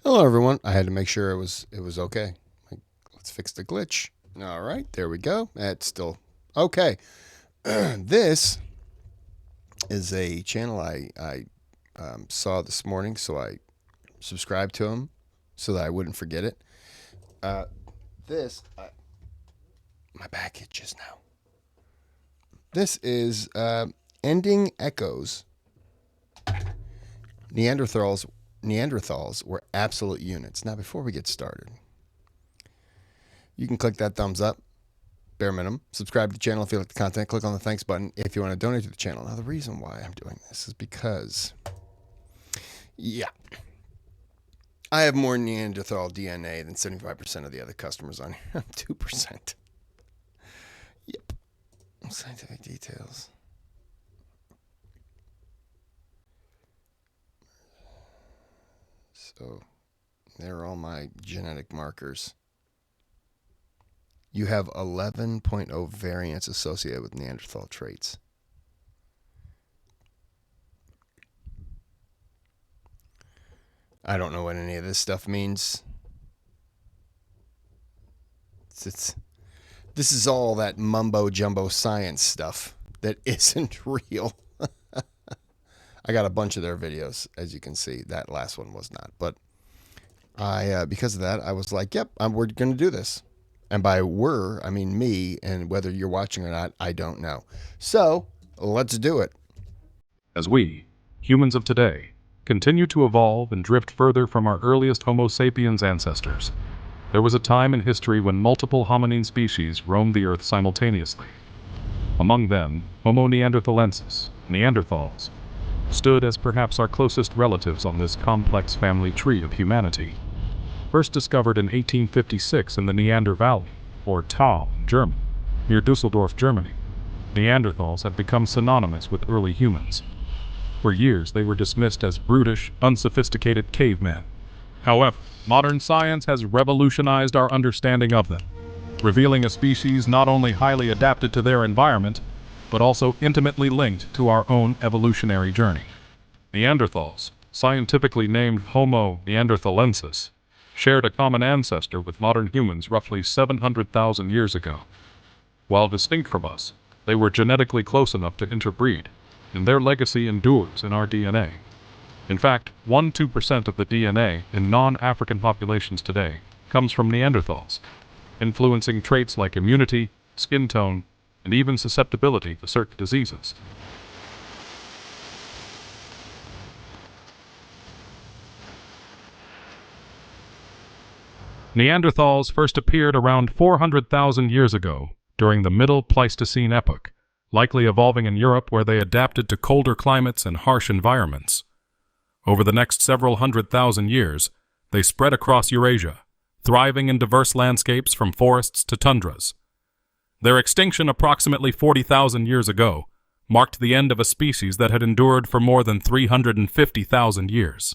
Hello, everyone. I had to make sure it was okay. Like, let's fix the glitch. All right, there we go. That's still okay. This is a channel I saw this morning, so I subscribed to him so that I wouldn't forget it. Uh, this my back itches now. This is Ending Echoes. Neanderthals were absolute units. Now, before we get started, you can click that thumbs up, bare minimum. Subscribe to the channel if you like the content. Click on the thanks button if you want to donate to the channel. Now, the reason why I'm doing this is because, yeah, I have more Neanderthal DNA than 75% of the other customers on here. I'm 2%. Yep. Scientific details. So, there are all my genetic markers. You have 11.0 variants associated with Neanderthal traits. I don't know what any of this stuff means. This is all that mumbo jumbo science stuff that isn't real. I got a bunch of their videos, as you can see. That last one was not, but because of that, I was like, "Yep, we're going to do this." And by "we're," I mean me, and whether you're watching or not, I don't know. So let's do it. As we, humans of today, continue to evolve and drift further from our earliest Homo sapiens ancestors, there was a time in history when multiple hominine species roamed the Earth simultaneously. Among them, Homo neanderthalensis, Neanderthals, stood as perhaps our closest relatives on this complex family tree of humanity. First discovered in 1856 in the Neander Valley, or Thal, Germany, near Dusseldorf, Germany, Neanderthals had become synonymous with early humans. For years, they were dismissed as brutish, unsophisticated cavemen. However, modern science has revolutionized our understanding of them, revealing a species not only highly adapted to their environment, but also intimately linked to our own evolutionary journey. Neanderthals, scientifically named Homo neanderthalensis, shared a common ancestor with modern humans roughly 700,000 years ago. While distinct from us, they were genetically close enough to interbreed, and their legacy endures in our DNA. In fact, 1–2% of the DNA in non-African populations today comes from Neanderthals, influencing traits like immunity, skin tone, and even susceptibility to certain diseases. Neanderthals first appeared around 400,000 years ago during the Middle Pleistocene epoch, likely evolving in Europe where they adapted to colder climates and harsh environments. Over the next several 100,000 years, they spread across Eurasia, thriving in diverse landscapes from forests to tundras. Their extinction approximately 40,000 years ago marked the end of a species that had endured for more than 350,000 years.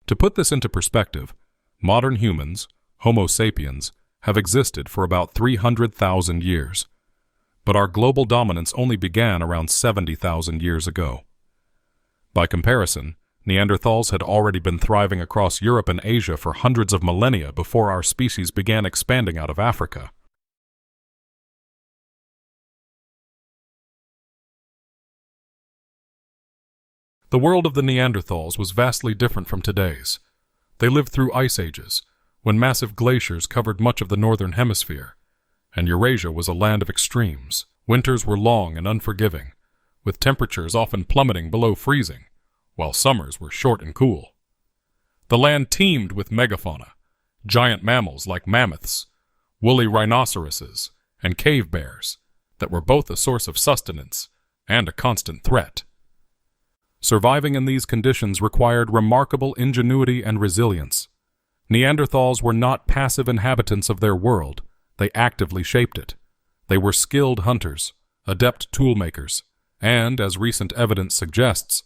To put this into perspective, modern humans, Homo sapiens, have existed for about 300,000 years. But our global dominance only began around 70,000 years ago. By comparison, Neanderthals had already been thriving across Europe and Asia for hundreds of millennia before our species began expanding out of Africa. The world of the Neanderthals was vastly different from today's. They lived through ice ages, when massive glaciers covered much of the northern hemisphere, and Eurasia was a land of extremes. Winters were long and unforgiving, with temperatures often plummeting below freezing, while summers were short and cool. The land teemed with megafauna, giant mammals like mammoths, woolly rhinoceroses, and cave bears that were both a source of sustenance and a constant threat. Surviving in these conditions required remarkable ingenuity and resilience. Neanderthals were not passive inhabitants of their world. They actively shaped it. They were skilled hunters, adept toolmakers, and, as recent evidence suggests,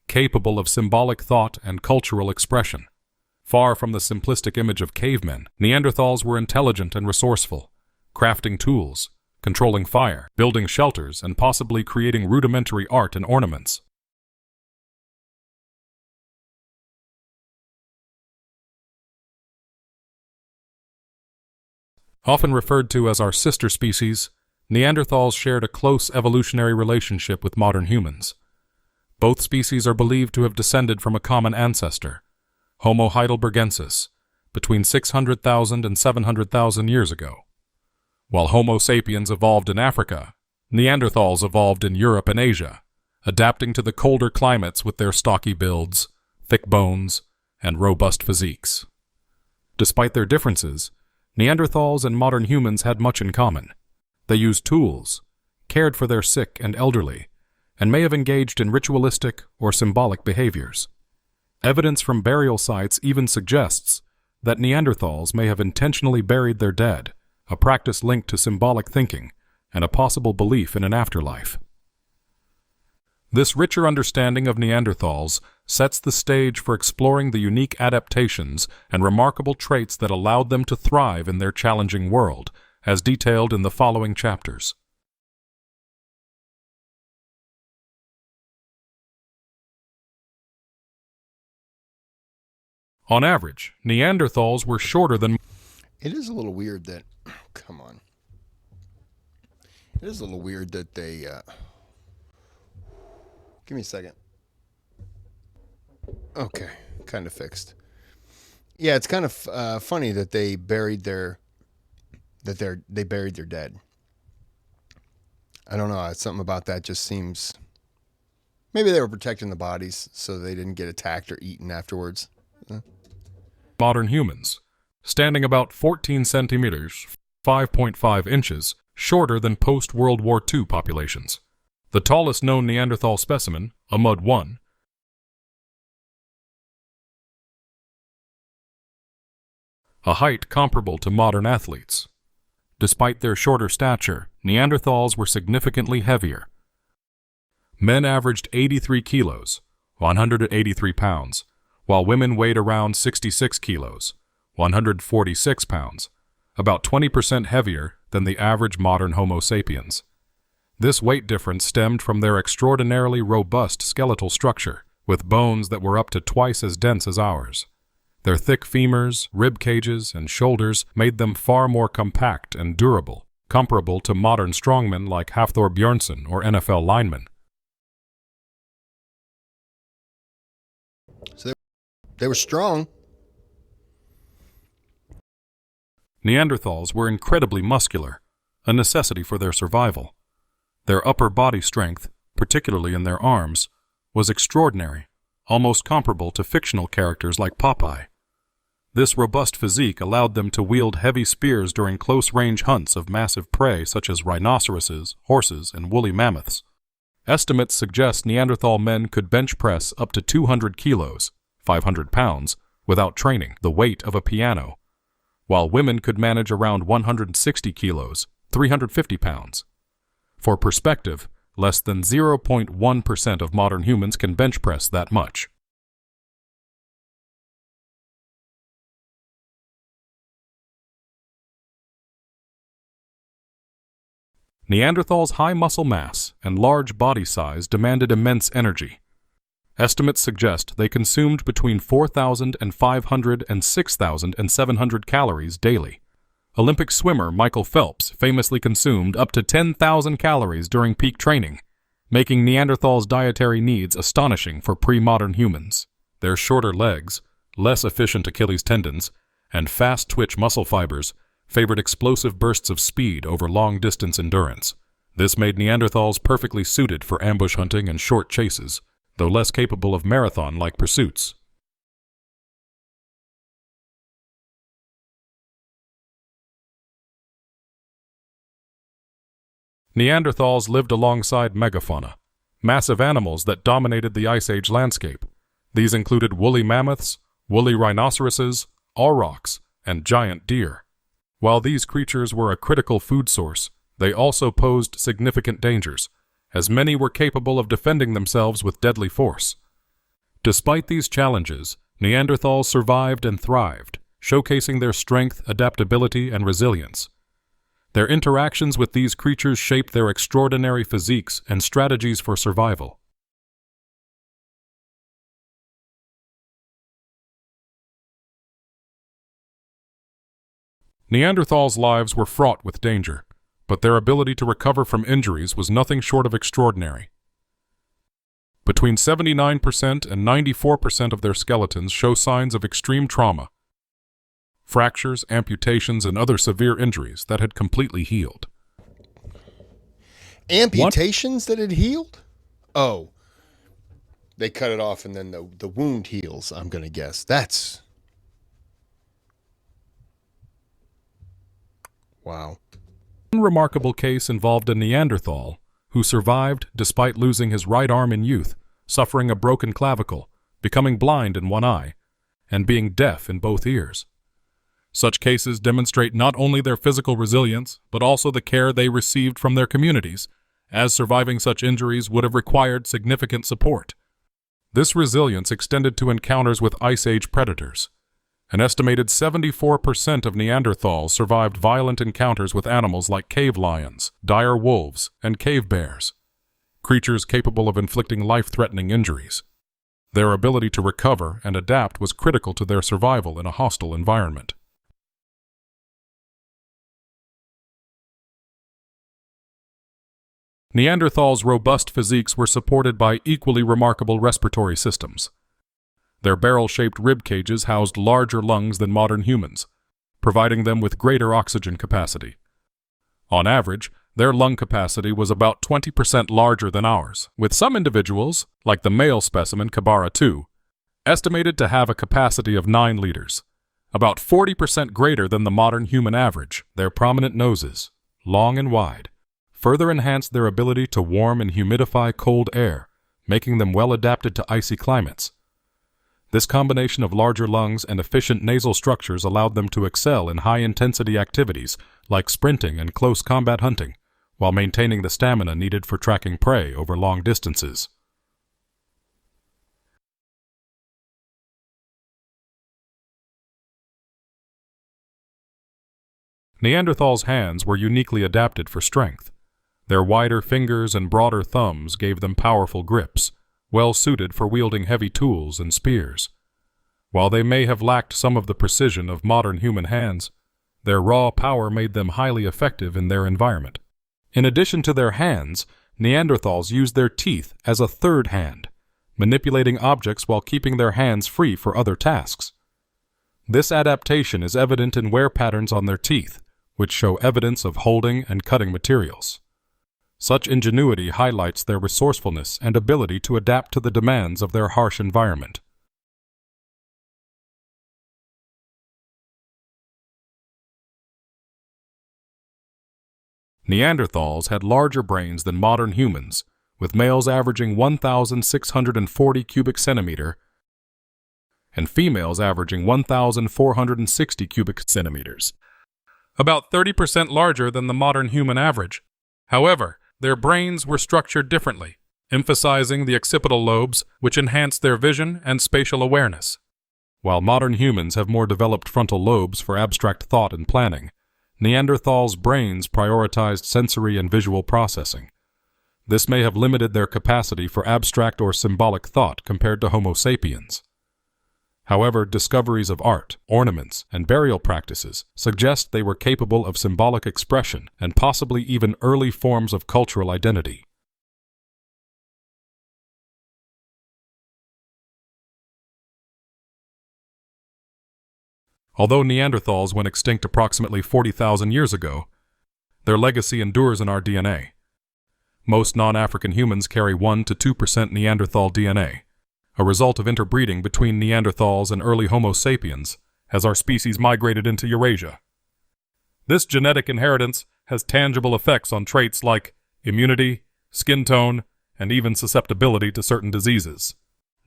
capable of symbolic thought and cultural expression. Far from the simplistic image of cavemen, Neanderthals were intelligent and resourceful, crafting tools, controlling fire, building shelters, and possibly creating rudimentary art and ornaments. Often referred to as our sister species, Neanderthals shared a close evolutionary relationship with modern humans. Both species are believed to have descended from a common ancestor, Homo heidelbergensis, between 600,000 and 700,000 years ago. While Homo sapiens evolved in Africa, Neanderthals evolved in Europe and Asia, adapting to the colder climates with their stocky builds, thick bones, and robust physiques. Despite their differences, Neanderthals and modern humans had much in common. They used tools, cared for their sick and elderly, and may have engaged in ritualistic or symbolic behaviors. Evidence from burial sites even suggests that Neanderthals may have intentionally buried their dead, a practice linked to symbolic thinking and a possible belief in an afterlife. This richer understanding of Neanderthals sets the stage for exploring the unique adaptations and remarkable traits that allowed them to thrive in their challenging world, as detailed in the following chapters. On average, Neanderthals were shorter than... It is a little weird that... Come on. It is a little weird that they... Give me a second. Okay, kind of fixed. Yeah, it's kind of funny that they buried their... They buried their dead. I don't know. Something about that just seems... Maybe they were protecting the bodies so they didn't get attacked or eaten afterwards. Modern humans, standing about 14 centimeters, 5.5 inches, shorter than post-World War II populations. The tallest known Neanderthal specimen, a Mud 1, a height comparable to modern athletes. Despite their shorter stature, Neanderthals were significantly heavier. Men averaged 83 kilos, 183 pounds, while women weighed around 66 kilos, 146 pounds, about 20% heavier than the average modern Homo sapiens. This weight difference stemmed from their extraordinarily robust skeletal structure, with bones that were up to twice as dense as ours. Their thick femurs, rib cages, and shoulders made them far more compact and durable, comparable to modern strongmen like Hafthor Bjornsson or NFL linemen. So they were strong. Neanderthals were incredibly muscular, a necessity for their survival. Their upper body strength, particularly in their arms, was extraordinary, almost comparable to fictional characters like Popeye. This robust physique allowed them to wield heavy spears during close-range hunts of massive prey such as rhinoceroses, horses, and woolly mammoths. Estimates suggest Neanderthal men could bench press up to 200 kilos, 500 pounds, without training, the weight of a piano, while women could manage around 160 kilos, 350 pounds. For perspective, less than 0.1% of modern humans can bench press that much. Neanderthals' high muscle mass and large body size demanded immense energy. Estimates suggest they consumed between 4,500 and 6,700 calories daily. Olympic swimmer Michael Phelps famously consumed up to 10,000 calories during peak training, making Neanderthals' dietary needs astonishing for pre-modern humans. Their shorter legs, less efficient Achilles tendons, and fast-twitch muscle fibers favored explosive bursts of speed over long-distance endurance. This made Neanderthals perfectly suited for ambush hunting and short chases, though less capable of marathon-like pursuits. Neanderthals lived alongside megafauna, massive animals that dominated the Ice Age landscape. These included woolly mammoths, woolly rhinoceroses, aurochs, and giant deer. While these creatures were a critical food source, they also posed significant dangers, as many were capable of defending themselves with deadly force. Despite these challenges, Neanderthals survived and thrived, showcasing their strength, adaptability, and resilience. Their interactions with these creatures shaped their extraordinary physiques and strategies for survival. Neanderthals' lives were fraught with danger, but their ability to recover from injuries was nothing short of extraordinary. Between 79% and 94% of their skeletons show signs of extreme trauma, fractures, amputations, and other severe injuries that had completely healed. Amputations that had healed? Oh, they cut it off and then the wound heals, I'm going to guess. That's... wow. One remarkable case involved a Neanderthal who survived despite losing his right arm in youth, suffering a broken clavicle, becoming blind in one eye, and being deaf in both ears. Such cases demonstrate not only their physical resilience, but also the care they received from their communities, as surviving such injuries would have required significant support. This resilience extended to encounters with Ice Age predators. An estimated 74% of Neanderthals survived violent encounters with animals like cave lions, dire wolves, and cave bears, creatures capable of inflicting life-threatening injuries. Their ability to recover and adapt was critical to their survival in a hostile environment. Neanderthals' robust physiques were supported by equally remarkable respiratory systems. Their barrel-shaped rib cages housed larger lungs than modern humans, providing them with greater oxygen capacity. On average, their lung capacity was about 20% larger than ours, with some individuals, like the male specimen Kabara II, estimated to have a capacity of 9 liters, about 40% greater than the modern human average. Their prominent noses, long and wide, further enhanced their ability to warm and humidify cold air, making them well adapted to icy climates. This combination of larger lungs and efficient nasal structures allowed them to excel in high-intensity activities like sprinting and close combat hunting, while maintaining the stamina needed for tracking prey over long distances. Neanderthals' hands were uniquely adapted for strength. Their wider fingers and broader thumbs gave them powerful grips, well suited for wielding heavy tools and spears. While they may have lacked some of the precision of modern human hands, their raw power made them highly effective in their environment. In addition to their hands, Neanderthals used their teeth as a third hand, manipulating objects while keeping their hands free for other tasks. This adaptation is evident in wear patterns on their teeth, which show evidence of holding and cutting materials. Such ingenuity highlights their resourcefulness and ability to adapt to the demands of their harsh environment. Neanderthals had larger brains than modern humans, with males averaging 1,640 cubic centimeter and females averaging 1,460 cubic centimeters, about 30% larger than the modern human average. However, their brains were structured differently, emphasizing the occipital lobes, which enhanced their vision and spatial awareness. While modern humans have more developed frontal lobes for abstract thought and planning, Neanderthals' brains prioritized sensory and visual processing. This may have limited their capacity for abstract or symbolic thought compared to Homo sapiens. However, discoveries of art, ornaments, and burial practices suggest they were capable of symbolic expression and possibly even early forms of cultural identity. Although Neanderthals went extinct approximately 40,000 years ago, their legacy endures in our DNA. Most non-African humans carry 1 to 2% Neanderthal DNA, a result of interbreeding between Neanderthals and early Homo sapiens as our species migrated into Eurasia. This genetic inheritance has tangible effects on traits like immunity, skin tone, and even susceptibility to certain diseases.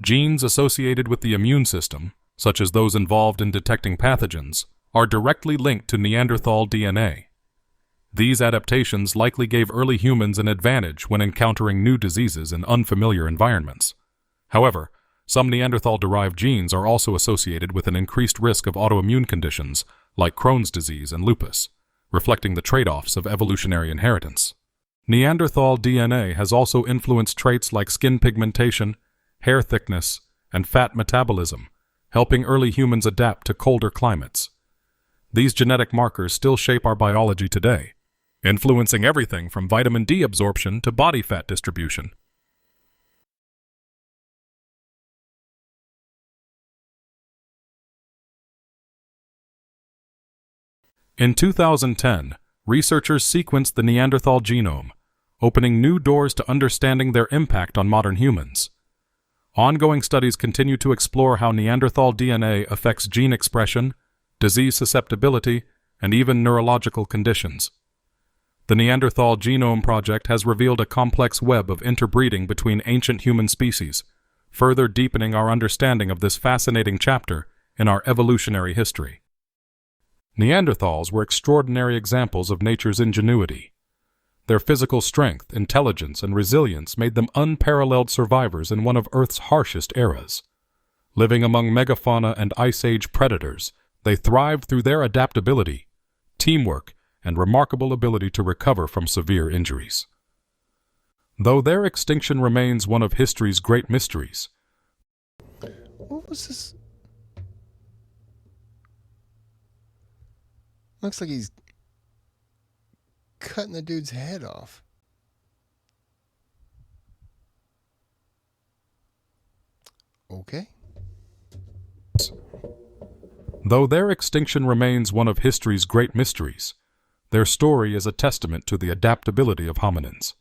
Genes associated with the immune system, such as those involved in detecting pathogens, are directly linked to Neanderthal DNA. These adaptations likely gave early humans an advantage when encountering new diseases in unfamiliar environments. However, some Neanderthal-derived genes are also associated with an increased risk of autoimmune conditions like Crohn's disease and lupus, reflecting the trade-offs of evolutionary inheritance. Neanderthal DNA has also influenced traits like skin pigmentation, hair thickness, and fat metabolism, helping early humans adapt to colder climates. These genetic markers still shape our biology today, influencing everything from vitamin D absorption to body fat distribution. In 2010, researchers sequenced the Neanderthal genome, opening new doors to understanding their impact on modern humans. Ongoing studies continue to explore how Neanderthal DNA affects gene expression, disease susceptibility, and even neurological conditions. The Neanderthal Genome Project has revealed a complex web of interbreeding between ancient human species, further deepening our understanding of this fascinating chapter in our evolutionary history. Neanderthals were extraordinary examples of nature's ingenuity. Their physical strength, intelligence, and resilience made them unparalleled survivors in one of Earth's harshest eras. Living among megafauna and ice age predators, they thrived through their adaptability, teamwork, and remarkable ability to recover from severe injuries. Though their extinction remains one of history's great mysteries. What was this? Looks like he's cutting the dude's head off. Okay. Though their extinction remains one of history's great mysteries, their story is a testament to the adaptability of hominins.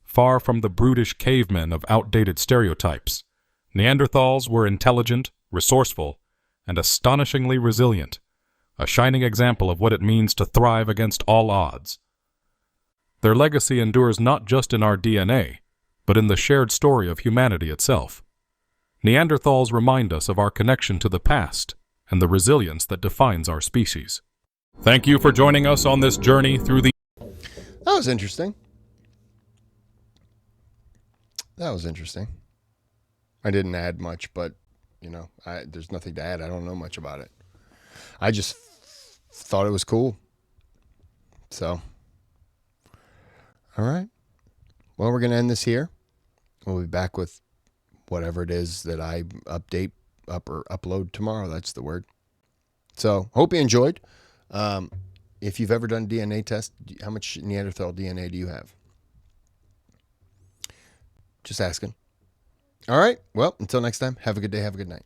Far from the brutish cavemen of outdated stereotypes, Neanderthals were intelligent, resourceful, and astonishingly resilient, a shining example of what it means to thrive against all odds. Their legacy endures not just in our DNA, but in the shared story of humanity itself. Neanderthals remind us of our connection to the past and the resilience that defines our species. Thank you for joining us on this journey through the... That was interesting. That was interesting. I didn't add much, but, there's nothing to add. I don't know much about it. I just thought it was cool. So, all right. Well, we're going to end this here. We'll be back with whatever it is that I upload tomorrow. That's the word. So, hope you enjoyed. If you've ever done a DNA test, how much Neanderthal DNA do you have? Just asking. All right. Well, until next time, have a good day. Have a good night.